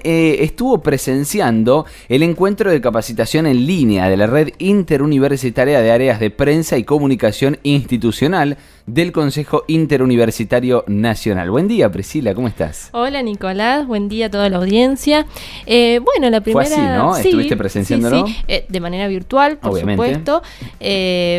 estuvo presenciando el encuentro de capacitación en línea de la Red Interuniversitaria de Áreas de Prensa y Comunicación Institucional del Consejo Interuniversitario Nacional. Buen día, Priscila, ¿cómo estás? Hola, Nicolás, buen día a toda la audiencia. Bueno, la primera... Fue así, ¿no? Sí, ¿Estuviste presenciándolo? Sí, de manera virtual, por Obviamente. supuesto.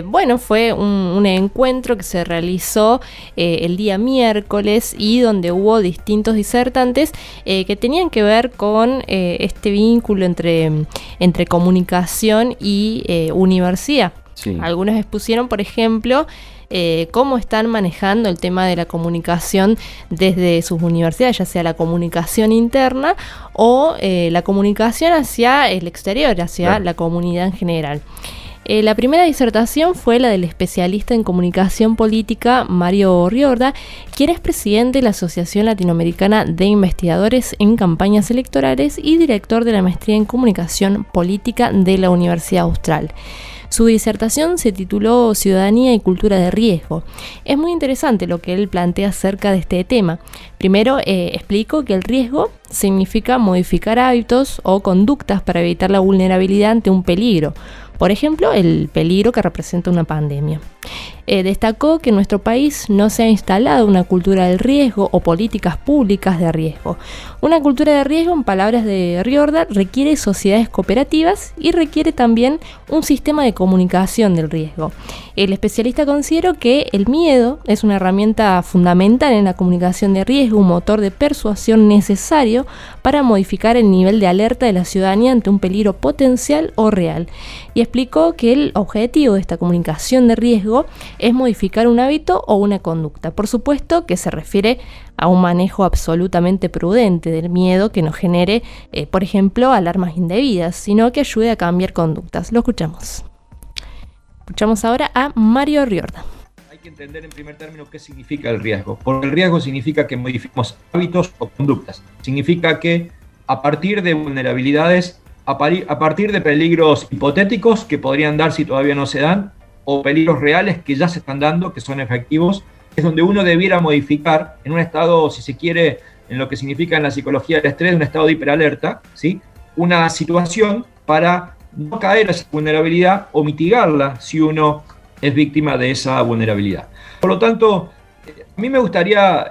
Bueno, fue un encuentro que se realizó el día miércoles y donde hubo distintos disertantes que tenían que ver con este vínculo entre comunicación y universidad. Sí. Algunos expusieron, por ejemplo, cómo están manejando el tema de la comunicación desde sus universidades, ya sea la comunicación interna o la comunicación hacia el exterior, hacia la comunidad en general. La primera disertación fue la del especialista en comunicación política Mario Riorda, quien es presidente de la Asociación Latinoamericana de Investigadores en Campañas Electorales y director de la maestría en comunicación política de la Universidad Austral. Su disertación se tituló Ciudadanía y Cultura de Riesgo. Es muy interesante lo que él plantea acerca de este tema. Primero, explico que el riesgo significa modificar hábitos o conductas para evitar la vulnerabilidad ante un peligro. Por ejemplo, el peligro que representa una pandemia. Destacó que en nuestro país no se ha instalado una cultura del riesgo o políticas públicas de riesgo. Una cultura de riesgo, en palabras de Riorda, requiere sociedades cooperativas y requiere también un sistema de comunicación del riesgo. El especialista consideró que el miedo es una herramienta fundamental en la comunicación de riesgo, un motor de persuasión necesario para modificar el nivel de alerta de la ciudadanía ante un peligro potencial o real. Y explicó que el objetivo de esta comunicación de riesgo es modificar un hábito o una conducta. Por supuesto que se refiere a un manejo absolutamente prudente del miedo que no genere, por ejemplo, alarmas indebidas, sino que ayude a cambiar conductas. Lo escuchamos. Escuchamos ahora a Mario Riorda. Hay que entender en primer término qué significa el riesgo. Porque el riesgo significa que modificamos hábitos o conductas. Significa que a partir de vulnerabilidades, a partir de peligros hipotéticos que podrían dar si todavía no se dan, o peligros reales que ya se están dando, que son efectivos, es donde uno debiera modificar en un estado, si se quiere, en lo que significa en la psicología del estrés, un estado de hiperalerta, ¿sí? Una situación para no caer a esa vulnerabilidad o mitigarla si uno es víctima de esa vulnerabilidad. Por lo tanto, a mí me gustaría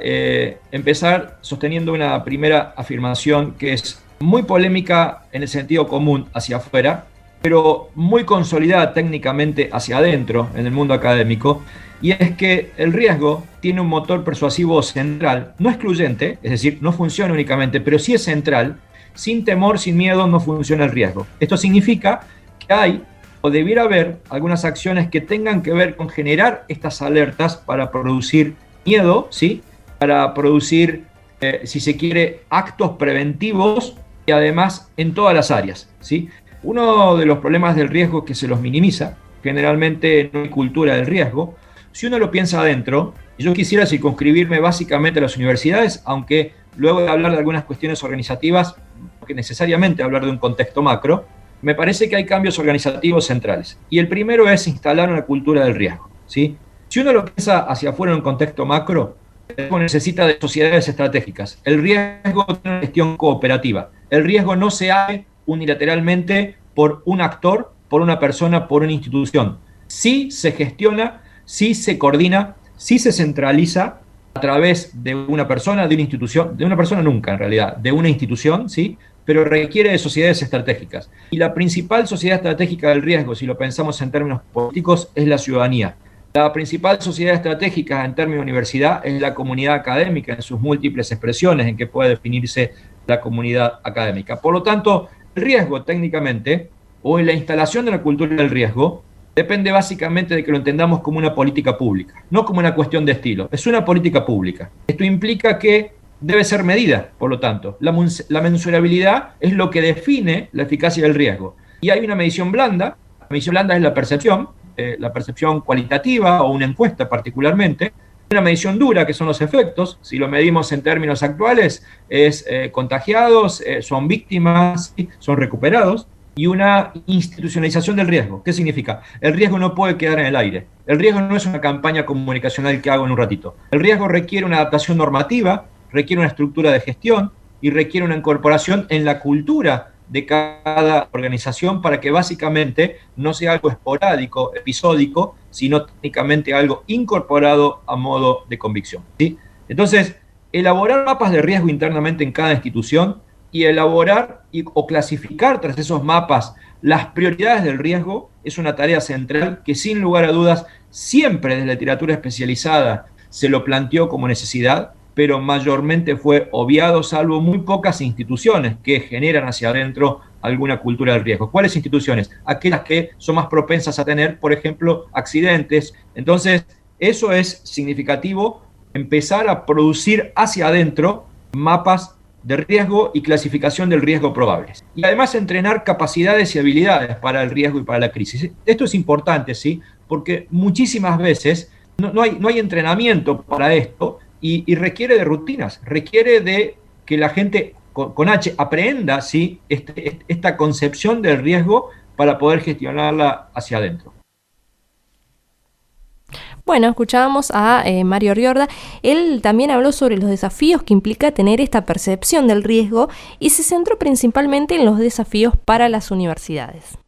empezar sosteniendo una primera afirmación que es muy polémica en el sentido común hacia afuera, pero muy consolidada técnicamente hacia adentro en el mundo académico, y es que el riesgo tiene un motor persuasivo central, no excluyente, es decir, no funciona únicamente, pero sí es central. Sin temor, sin miedo, no funciona el riesgo. Esto significa que hay o debiera haber algunas acciones que tengan que ver con generar estas alertas para producir miedo, ¿sí? Para producir, si se quiere, actos preventivos y además en todas las áreas, ¿sí? Uno de los problemas del riesgo es que se los minimiza, generalmente no hay cultura del riesgo. Si uno lo piensa adentro, y yo quisiera circunscribirme básicamente a las universidades, aunque luego de hablar de algunas cuestiones organizativas, porque necesariamente hablar de un contexto macro, me parece que hay cambios organizativos centrales. Y el primero es instalar una cultura del riesgo, ¿sí? Si uno lo piensa hacia afuera en un contexto macro, el riesgo necesita de sociedades estratégicas. El riesgo tiene una gestión cooperativa. El riesgo no se hace unilateralmente por un actor, por una persona, por una institución. Sí se gestiona, sí se coordina, sí se centraliza a través de una persona, de una institución, de una persona nunca en realidad, de una institución, ¿sí? Pero requiere de sociedades estratégicas. Y la principal sociedad estratégica del riesgo, si lo pensamos en términos políticos, es la ciudadanía. La principal sociedad estratégica en términos de universidad es la comunidad académica en sus múltiples expresiones en que puede definirse la comunidad académica. Por lo tanto, el riesgo técnicamente, o en la instalación de la cultura del riesgo, depende básicamente de que lo entendamos como una política pública, no como una cuestión de estilo. Es una política pública. Esto implica que debe ser medida, por lo tanto. La mensurabilidad es lo que define la eficacia del riesgo. Y hay una medición blanda. La medición blanda es la percepción cualitativa o una encuesta particularmente. Una medición dura, que son los efectos. Si lo medimos en términos actuales, es contagiados, son víctimas, ¿sí? Son recuperados. Y una institucionalización del riesgo. ¿Qué significa? El riesgo no puede quedar en el aire. El riesgo no es una campaña comunicacional que hago en un ratito. El riesgo requiere una adaptación normativa, requiere una estructura de gestión, y requiere una incorporación en la cultura de cada organización para que básicamente no sea algo esporádico, episódico, sino técnicamente algo incorporado a modo de convicción, ¿sí? Entonces, elaborar mapas de riesgo internamente en cada institución y elaborar o clasificar tras esos mapas las prioridades del riesgo es una tarea central que sin lugar a dudas siempre desde la literatura especializada se lo planteó como necesidad, pero mayormente fue obviado, salvo muy pocas instituciones que generan hacia adentro alguna cultura del riesgo. ¿Cuáles instituciones? Aquellas que son más propensas a tener, por ejemplo, accidentes. Entonces, eso es significativo, empezar a producir hacia adentro mapas de riesgo y clasificación del riesgo probables. Y además entrenar capacidades y habilidades para el riesgo y para la crisis. Esto es importante, ¿sí? Porque muchísimas veces no hay entrenamiento para esto y requiere de rutinas, requiere de que la gente con H aprenda, ¿sí? Esta concepción del riesgo para poder gestionarla hacia adentro. Bueno, escuchábamos a Mario Riorda. Él también habló sobre los desafíos que implica tener esta percepción del riesgo y se centró principalmente en los desafíos para las universidades.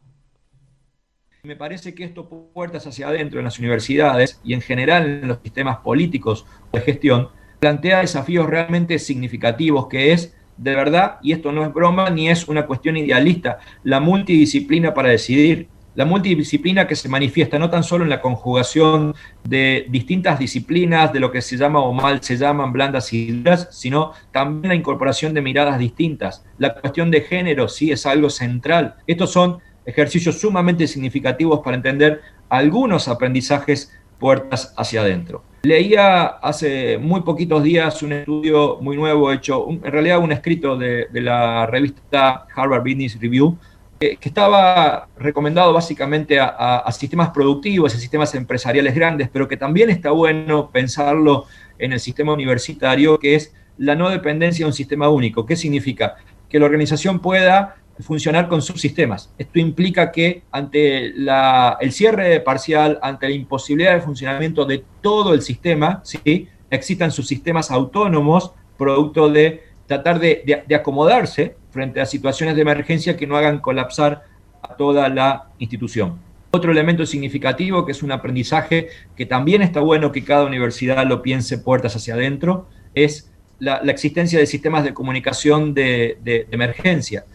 Me parece que esto, puertas hacia adentro en las universidades y en general en los sistemas políticos de gestión, plantea desafíos realmente significativos, que es, de verdad, y esto no es broma ni es una cuestión idealista, la multidisciplina para decidir. La multidisciplina que se manifiesta no tan solo en la conjugación de distintas disciplinas, de lo que se llama o mal se llaman blandas y duras, sino también la incorporación de miradas distintas. La cuestión de género sí es algo central. Estos son ejercicios sumamente significativos para entender algunos aprendizajes puertas hacia adentro. Leía hace muy poquitos días un estudio muy nuevo hecho, en realidad un escrito de la revista Harvard Business Review, que estaba recomendado básicamente a sistemas productivos, a sistemas empresariales grandes, pero que también está bueno pensarlo en el sistema universitario, que es la no dependencia de un sistema único. ¿Qué significa? Que la organización pueda funcionar con subsistemas. Esto implica que ante el cierre parcial, ante la imposibilidad de funcionamiento de todo el sistema, ¿sí?, existan subsistemas autónomos, producto de tratar de acomodarse frente a situaciones de emergencia que no hagan colapsar a toda la institución. Otro elemento significativo, que es un aprendizaje que también está bueno que cada universidad lo piense puertas hacia adentro, es la existencia de sistemas de comunicación de emergencia.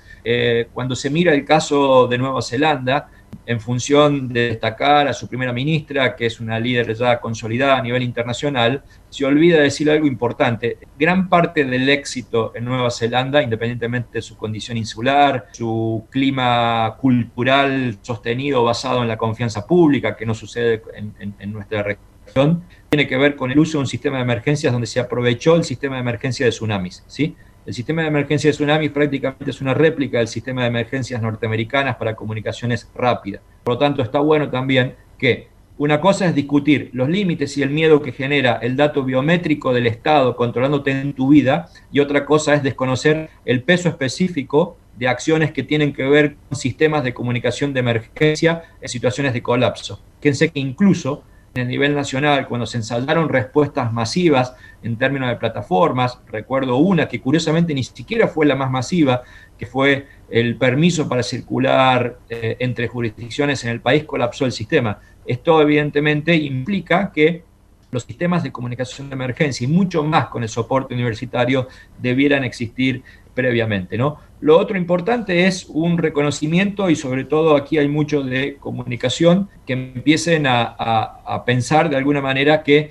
Cuando se mira el caso de Nueva Zelanda, en función de destacar a su primera ministra, que es una líder ya consolidada a nivel internacional, se olvida decir algo importante. Gran parte del éxito en Nueva Zelanda, independientemente de su condición insular, su clima cultural sostenido basado en la confianza pública, que no sucede en nuestra región, tiene que ver con el uso de un sistema de emergencias donde se aprovechó el sistema de emergencia de tsunamis, ¿sí? El sistema de emergencia de tsunamis prácticamente es una réplica del sistema de emergencias norteamericanas para comunicaciones rápidas. Por lo tanto, está bueno también que una cosa es discutir los límites y el miedo que genera el dato biométrico del Estado controlándote en tu vida, y otra cosa es desconocer el peso específico de acciones que tienen que ver con sistemas de comunicación de emergencia en situaciones de colapso. Fíjense que incluso en el nivel nacional, cuando se ensayaron respuestas masivas en términos de plataformas, recuerdo una que curiosamente ni siquiera fue la más masiva, que fue el permiso para circular entre jurisdicciones en el país, colapsó el sistema. Esto evidentemente implica que los sistemas de comunicación de emergencia y mucho más con el soporte universitario debieran existir previamente, ¿no? Lo otro importante es un reconocimiento, y sobre todo aquí hay mucho de comunicación, que empiecen a pensar de alguna manera que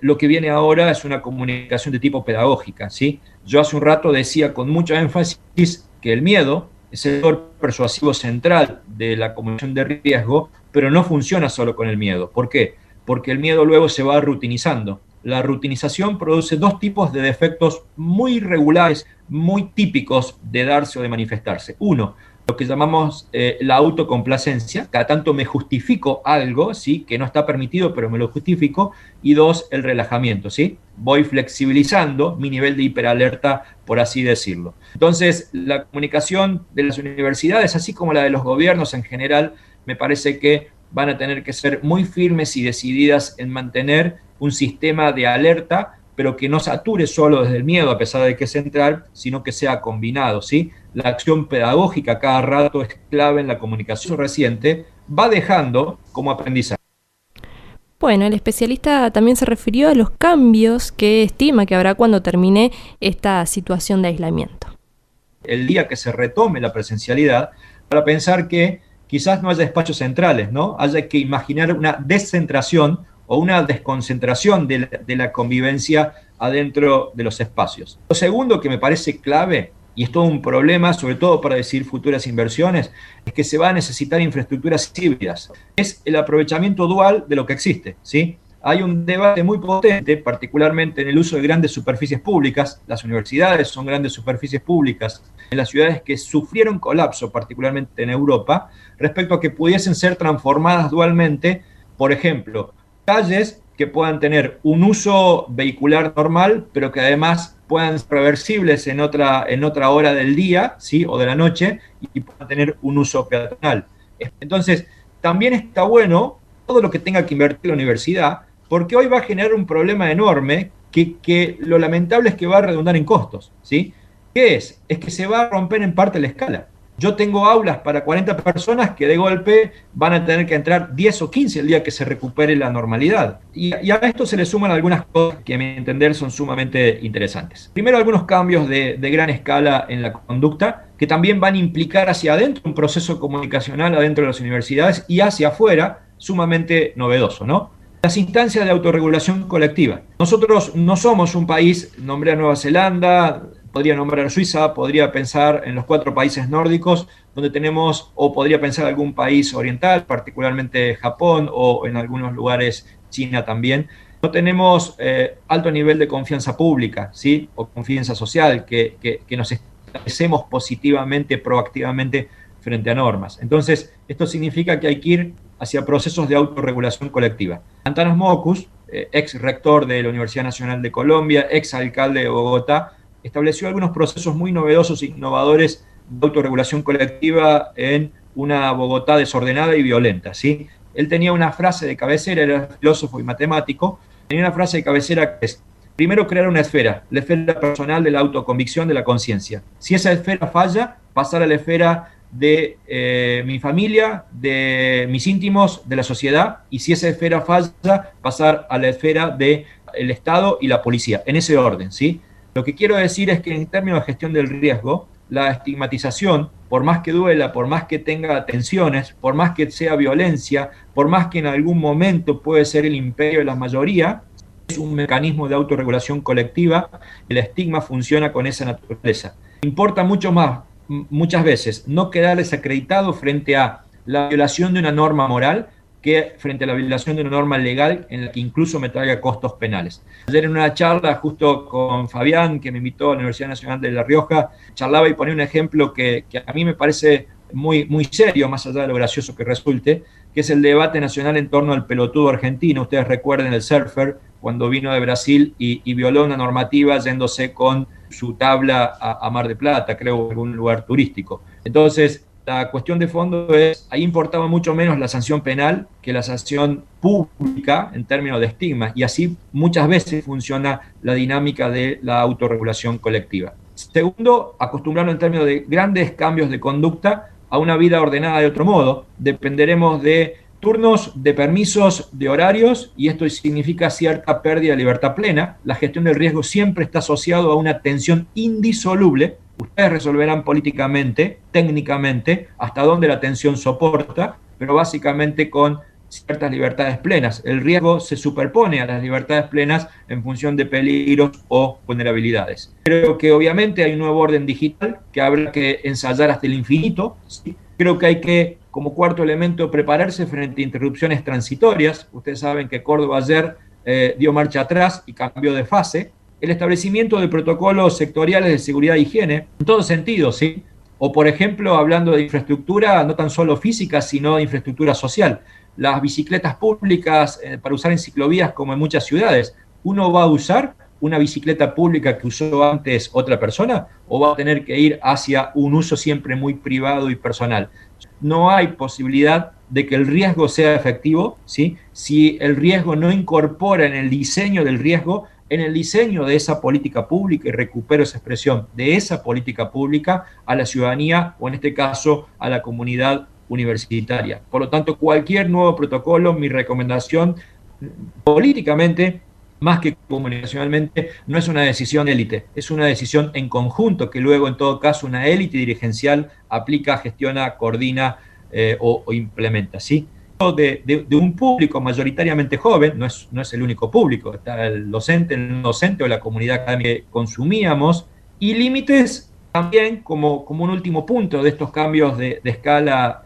lo que viene ahora es una comunicación de tipo pedagógica, ¿sí? Yo hace un rato decía con mucho énfasis que el miedo es el factor persuasivo central de la comunicación de riesgo, pero no funciona solo con el miedo. ¿Por qué? Porque el miedo luego se va rutinizando. La rutinización produce dos tipos de defectos muy regulares, muy típicos de darse o de manifestarse. Uno, lo que llamamos la autocomplacencia, cada tanto me justifico algo, ¿sí?, que no está permitido, pero me lo justifico. Y dos, el relajamiento, ¿sí? Voy flexibilizando mi nivel de hiperalerta, por así decirlo. Entonces, la comunicación de las universidades, así como la de los gobiernos en general, me parece que van a tener que ser muy firmes y decididas en mantener un sistema de alerta pero que no sature solo desde el miedo, a pesar de que es central, sino que sea combinado, ¿sí? La acción pedagógica cada rato es clave en la comunicación reciente, va dejando como aprendizaje. Bueno, el especialista también se refirió a los cambios que estima que habrá cuando termine esta situación de aislamiento. El día que se retome la presencialidad, para pensar que quizás no haya despachos centrales, ¿no? Haya que imaginar una descentración o una desconcentración de la convivencia adentro de los espacios. Lo segundo que me parece clave, y es todo un problema, sobre todo para decidir futuras inversiones, es que se va a necesitar infraestructuras híbridas. Es el aprovechamiento dual de lo que existe, ¿sí? Hay un debate muy potente, particularmente en el uso de grandes superficies públicas. Las universidades son grandes superficies públicas en las ciudades que sufrieron colapso, particularmente en Europa, respecto a que pudiesen ser transformadas dualmente, por ejemplo, calles que puedan tener un uso vehicular normal, pero que además puedan ser reversibles en otra hora del día, ¿sí? O de la noche, y puedan tener un uso peatonal. Entonces, también está bueno todo lo que tenga que invertir la universidad, porque hoy va a generar un problema enorme que lo lamentable es que va a redundar en costos, ¿sí? ¿Qué es? Es que se va a romper en parte la escala. Yo tengo aulas para 40 personas que de golpe van a tener que entrar 10 o 15 el día que se recupere la normalidad. Y a esto se le suman algunas cosas que a mi entender son sumamente interesantes. Primero, algunos cambios de gran escala en la conducta que también van a implicar hacia adentro un proceso comunicacional adentro de las universidades y hacia afuera sumamente novedoso, ¿no? Las instancias de autorregulación colectiva. Nosotros no somos un país, nombré a Nueva Zelanda, podría nombrar Suiza, podría pensar en los 4 países nórdicos, donde tenemos, o podría pensar algún país oriental, particularmente Japón, o en algunos lugares China también. No tenemos alto nivel de confianza pública, ¿sí? O confianza social, que nos establecemos positivamente, proactivamente frente a normas. Entonces, esto significa que hay que ir hacia procesos de autorregulación colectiva. Antanas Mockus, ex rector de la Universidad Nacional de Colombia, ex alcalde de Bogotá, estableció algunos procesos muy novedosos e innovadores de autorregulación colectiva en una Bogotá desordenada y violenta, ¿sí? Él tenía una frase de cabecera, era filósofo y matemático, tenía una frase de cabecera que es: primero crear una esfera, la esfera personal de la autoconvicción, de la conciencia. Si esa esfera falla, pasar a la esfera de mi familia, de mis íntimos, de la sociedad, y si esa esfera falla, pasar a la esfera del Estado y la policía, en ese orden, ¿sí? Lo que quiero decir es que en términos de gestión del riesgo, la estigmatización, por más que duela, por más que tenga tensiones, por más que sea violencia, por más que en algún momento puede ser el imperio de la mayoría, es un mecanismo de autorregulación colectiva. El estigma funciona con esa naturaleza. Importa mucho más, muchas veces, no quedar desacreditado frente a la violación de una norma moral que frente a la violación de una norma legal en la que incluso me traiga costos penales. Ayer en una charla justo con Fabián, que me invitó a la Universidad Nacional de La Rioja, charlaba y ponía un ejemplo que a mí me parece muy, muy serio, más allá de lo gracioso que resulte, que es el debate nacional en torno al pelotudo argentino. Ustedes recuerden el surfer cuando vino de Brasil y violó una normativa yéndose con su tabla a Mar del Plata, creo, en algún lugar turístico. Entonces, la cuestión de fondo es, ahí importaba mucho menos la sanción penal que la sanción pública en términos de estigma, y así muchas veces funciona la dinámica de la autorregulación colectiva. Segundo, acostumbrarnos en términos de grandes cambios de conducta a una vida ordenada de otro modo. Dependeremos de turnos, de permisos, de horarios, y esto significa cierta pérdida de libertad plena. La gestión del riesgo siempre está asociado a una tensión indisoluble. Ustedes resolverán políticamente, técnicamente, hasta dónde la tensión soporta, pero básicamente con ciertas libertades plenas. El riesgo se superpone a las libertades plenas en función de peligros o vulnerabilidades. Creo que obviamente hay un nuevo orden digital que habrá que ensayar hasta el infinito, ¿sí? Creo que hay que, como cuarto elemento, prepararse frente a interrupciones transitorias. Ustedes saben que Córdoba ayer dio marcha atrás y cambió de fase. El establecimiento de protocolos sectoriales de seguridad e higiene, en todos sentidos, ¿sí? O, por ejemplo, hablando de infraestructura, no tan solo física, sino de infraestructura social. Las bicicletas públicas para usar en ciclovías, como en muchas ciudades. ¿Uno va a usar una bicicleta pública que usó antes otra persona, o va a tener que ir hacia un uso siempre muy privado y personal? No hay posibilidad de que el riesgo sea efectivo, ¿sí? Si el riesgo no incorpora en el diseño del riesgo en el diseño de esa política pública, y recupero esa expresión, de esa política pública a la ciudadanía, o en este caso a la comunidad universitaria. Por lo tanto, cualquier nuevo protocolo, mi recomendación políticamente, más que comunicacionalmente, no es una decisión élite, es una decisión en conjunto que luego, en todo caso, una élite dirigencial aplica, gestiona, coordina o implementa, ¿sí? De un público mayoritariamente joven, no es el único público, está el docente, el no docente o la comunidad académica que consumíamos, y límites también como un último punto de estos cambios de escala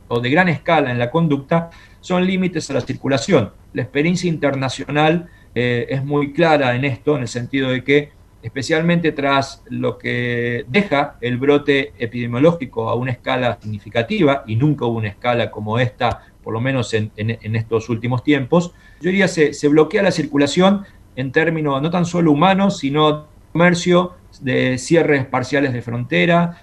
o de gran escala en la conducta, son límites a la circulación. La experiencia internacional es muy clara en esto, en el sentido de que, especialmente tras lo que deja el brote epidemiológico a una escala significativa, y nunca hubo una escala como esta, por lo menos en estos últimos tiempos, yo diría se bloquea la circulación en términos no tan solo humanos, sino de comercio, de cierres parciales de frontera,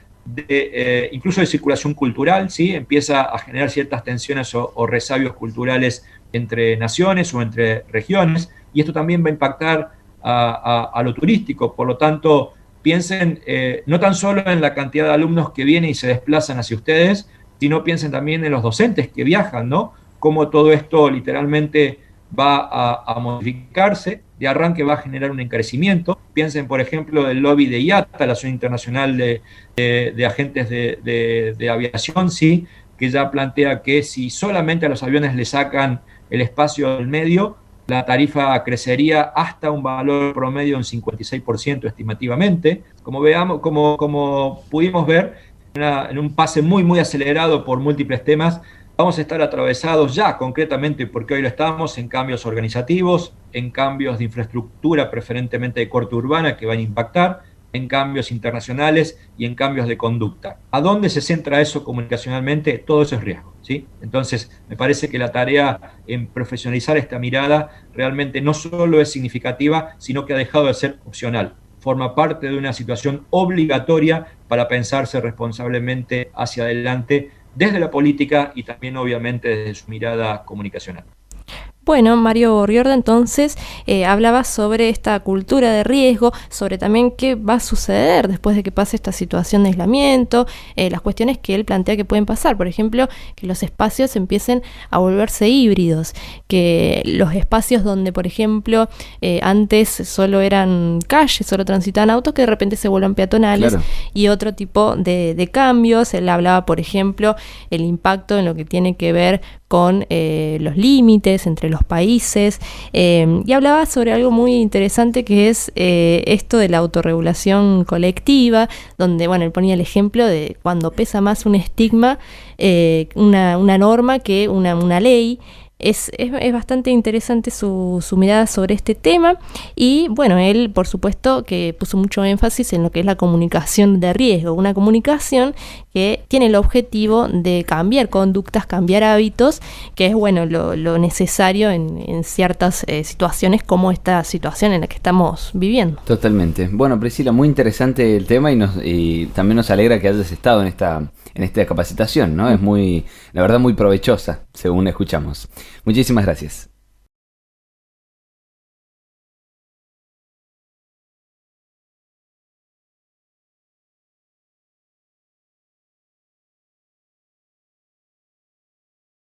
incluso de circulación cultural, ¿sí? Empieza a generar ciertas tensiones o resabios culturales entre naciones o entre regiones, y esto también va a impactar a lo turístico. Por lo tanto, piensen no tan solo en la cantidad de alumnos que vienen y se desplazan hacia ustedes, sino piensen también en los docentes que viajan, ¿no? Cómo todo esto literalmente va a modificarse, de arranque va a generar un encarecimiento. Piensen, por ejemplo, del lobby de IATA, la Asociación Internacional de Agentes de Aviación, ¿sí? Que ya plantea que si solamente a los aviones le sacan el espacio del medio, la tarifa crecería hasta un valor promedio de un 56% estimativamente. Como pudimos ver, en un pase muy acelerado por múltiples temas, vamos a estar atravesados ya concretamente, porque hoy lo estamos, en cambios organizativos, en cambios de infraestructura, preferentemente de corte urbana, que van a impactar, en cambios internacionales y en cambios de conducta. ¿A dónde se centra eso comunicacionalmente? Todo eso es riesgo, ¿sí? Entonces, me parece que la tarea en profesionalizar esta mirada realmente no solo es significativa, sino que ha dejado de ser opcional. Forma parte de una situación obligatoria para pensarse responsablemente hacia adelante desde la política y también, obviamente, desde su mirada comunicacional. Bueno, Mario Borriorda entonces hablaba sobre esta cultura de riesgo, sobre también qué va a suceder después de que pase esta situación de aislamiento, las cuestiones que él plantea que pueden pasar, por ejemplo, que los espacios empiecen a volverse híbridos, que los espacios donde, por ejemplo, antes solo eran calles, solo transitaban autos, que de repente se vuelvan peatonales, claro, y otro tipo de cambios. Él hablaba, por ejemplo, el impacto en lo que tiene que ver con los límites entre los países, y hablaba sobre algo muy interesante que es esto de la autorregulación colectiva, donde, bueno, él ponía el ejemplo de cuando pesa más un estigma, una norma que una ley. Es bastante interesante su mirada sobre este tema, y bueno, él por supuesto que puso mucho énfasis en lo que es la comunicación de riesgo, una comunicación que tiene el objetivo de cambiar conductas, cambiar hábitos, que es bueno lo necesario en ciertas situaciones como esta situación en la que estamos viviendo. Totalmente. Bueno, Priscila, muy interesante el tema, y también nos alegra que hayas estado en esta capacitación, ¿no? Es la verdad muy provechosa, según escuchamos. Muchísimas gracias.